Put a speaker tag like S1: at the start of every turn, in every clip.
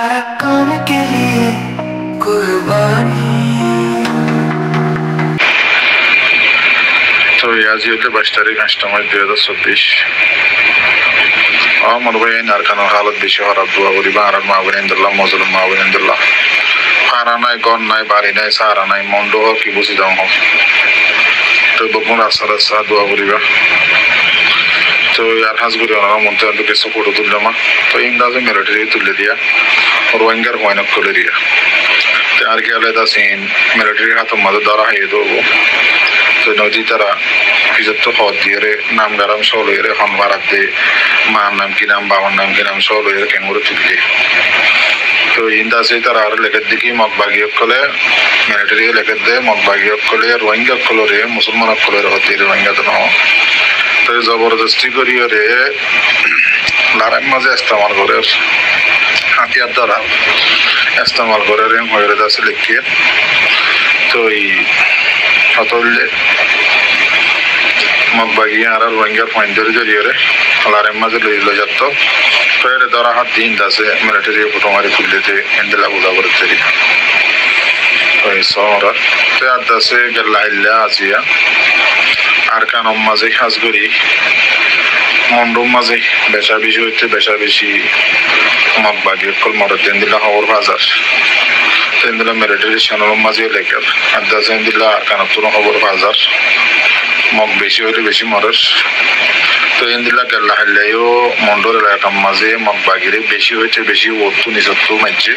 S1: अरकान के लिए कुर्बानी।
S2: तो आज ये 22 तारीख 8 मार्च 2024 আমার ভাই আরকানের হালত বেশি খারাপ দোয়া করি বা আর মাহবুবিন্দুল্লাহ মজলুম মাহবুবিন্দুল্লাহ ফারা নাই গন নাই বাড়ি নাই সারা নাই মন্ড হোক কি বুঝি দাম হোক তো বকুন রাস্তা দোয়া করিবা তো আর হাজগুড়ি ওনারা মন্ত্রী আলুকে ফটো তুললাম তো ইংরাজি মিলিটারি তুলে দিয়া রোহিঙ্গার হয়নক করে দিয়া তো আর কি আলাদা সিন মিলিটারি হাত মাঝে ধরা হয়ে দেবো তো নদী তারা ইজত হদ দিয়ে নাম গারাম সলয়ে হন ভাড়াত দে মার নাম কি নাম বাবার নাম কি নাম সলয়ে কেমরে তুললে তো ইন্দা সে তারা আর লেখার দিকে মগবাগী অকলে মিলিটারি লেখার দে মগবাগী অকলে রোহিঙ্গা অকলরে মুসলমান অকলের হতে রোহিঙ্গা তো নয় তো জবরদস্তি করিয়ে রে লড়াই মাঝে ইস্তেমাল করে হাতিয়ার দ্বারা ইস্তেমাল করে রে হয়ে যাচ্ছে লিখিয়ে তো এই হতলে মগবাগী আর রোহিঙ্গার পয়েন্টের জড়িয়ে রে লড়াই মাঝে লইলে যেত তো এর দ্বারা হাত দিন দাসে মিলিটারি ফটো মারি তুললেতে হ্যান্ডেলা বোঝা করে তৈরি ওই শহর তো আর দাসে গেল্লা আজিয়া আরকান মাঝে হাজগরি মন্ডম মাঝে বেচা বেশি হইতে বেচা বেশি মগবাগী কল মরদ দেন দিলা খবর বাজার দেন দিলা মিলিটারি সেনার মাঝে লেখার আর দেন দিলা আরকান তোর খবর বাজার মগ বেশি হইলে বেশি মরস তো এন দিলা গেল্লা হাইলেও মন্ডর এলাকার মাঝে মগবাগিরে বেশি হইতে বেশি ওত্তু নিচত্তু মাঝে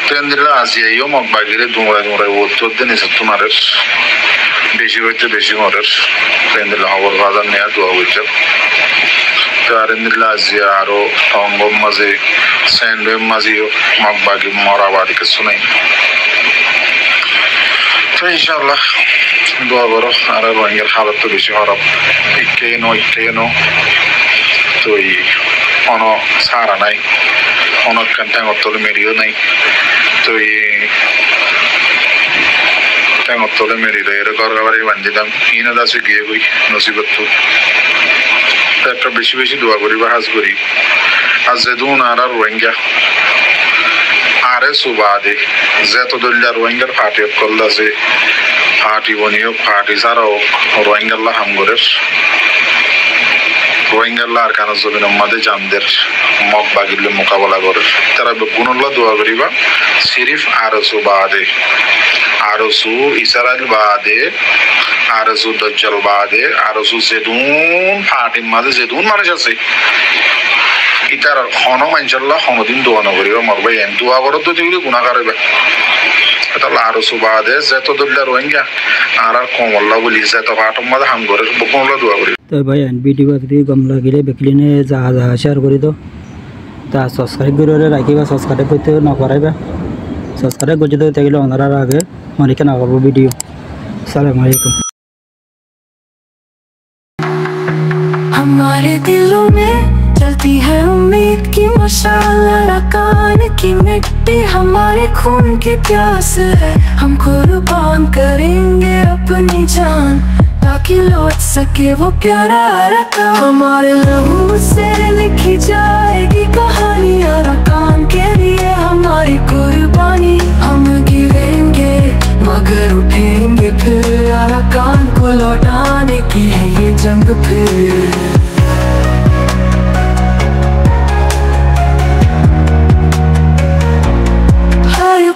S2: তো এন দিলা আজিয়াইও মগবাগিরে দুমরাই ওত্তু দিয়ে নিচত্তু মারেস বেশি হইতে বেশি মরেস তো এন দিলা খবর বাজার নেয়া দোয়া হইতে তো আর এন দিলা আজিয়া আরো টঙ্গম মাঝে স্যান্ডওয়েম মাঝেও মগবাগি মরাবাদি কিছু নেই তো ইনশাআল্লাহ দোয়া করো আর রোহিঙ্গার হালত তো বেশি খারাপ ইকেনো তো অন সারা নাই অনেক ট্যাঙ্গর তলে মেরিও নাই তো ট্যাঙ্গর তলে মেরি রে ঘর বাড়ি বান্ধিলাম ইনা দাসে গিয়ে গই নসিবত তো একটা বেশি বেশি দোয়া করি বা হাজ করি আর যেদুন আর রোহিঙ্গা আরে সুবাদে যেত দলিয়া রোহিঙ্গার ফাটি করলা যে ফাটি বনিও ফাটি ছাড়াও রোহিঙ্গাল্লাহ হামগরের রোহিঙ্গাল্লাহ আর কানা জমিনের মাঝে জামদের মগ বাগিলে মোকাবেলা করে তারা গুণল্লাহ দোয়া করিবা সিরিফ আরসু বাদে আরসু ইসরায়েল বাদে আরসু দজ্জাল বাদে আরসু জেদুন ফাটির মাঝে জেদুন মানুষ আছে ইতার হন মানসাল্লাহ হনদিন দোয়া নকরিবা মরবাই এন দোয়া করো তো যেগুলি গুণা করবে তাহলে আরো সুবাদে যেত দলিয়া রোহিঙ্গা আর কমল্লা বলি যেত ফাটম মাঝে হাম করে বকমল্লা দোয়া করি
S3: তো ভাই ভিডিও যদি গম লাগিলে বেকলিনে যা শেয়ার করি তো তা সাবস্ক্রাইব করে রাখিবা সাবস্ক্রাইব করতে না করাইবা সাবস্ক্রাইব করতে তো থাকলে ওনার আগে অনেকে না করবো ভিডিও। আসসালামু আলাইকুম।
S1: हमारे दिलों में चलती है उम्मीद की मशाल, अरकान की मिट्टी हमारे खून की प्यास है। हम कुर्बान करेंगे अपनी जान ताकि लौट सके वो प्यारा अरकान। हमारे लहू से लिखी जाएगी कहानी, अरकान के लिए हमारी कुर्बानी। हम गिरेंगे मगर उठेंगे फिर, अरकान को लौटाने की है ये जंग फिर।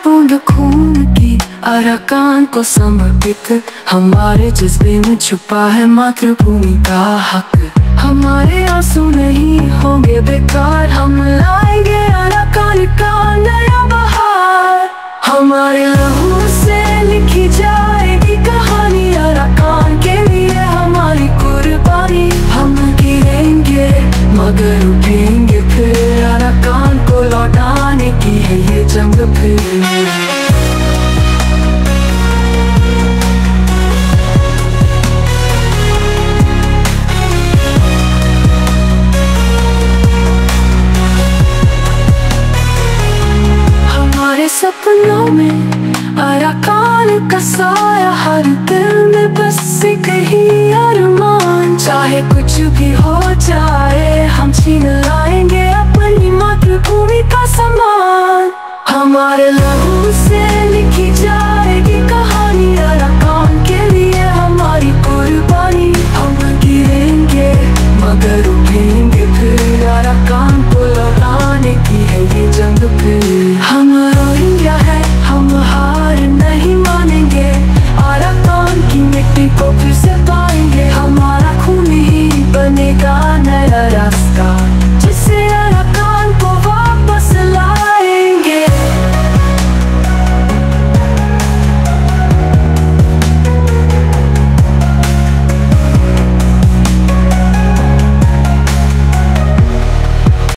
S1: बूंद खून की अरकान को समर्पित, हमारे जज्बे में छुपा है मातृभूमि का हक। हमारे आंसू नहीं होंगे बेकार, हम लाएंगे अरकान का नया बहार। हमारे लहू से लिखी जाएगी कहानी, अरकान के लिए हमारी कुर्बानी। हम गिरेंगे मगर उठेंगे फिर, अरकान को लौटाने की है ये जंग फिर। हमारे सपनों में अरकान का साया, हर दिल में बस एक ही अरमान। चाहे कुछ भी हो जाए हम छीन लाएंगे अपनी मातृभूमि का सम्मान। हमारे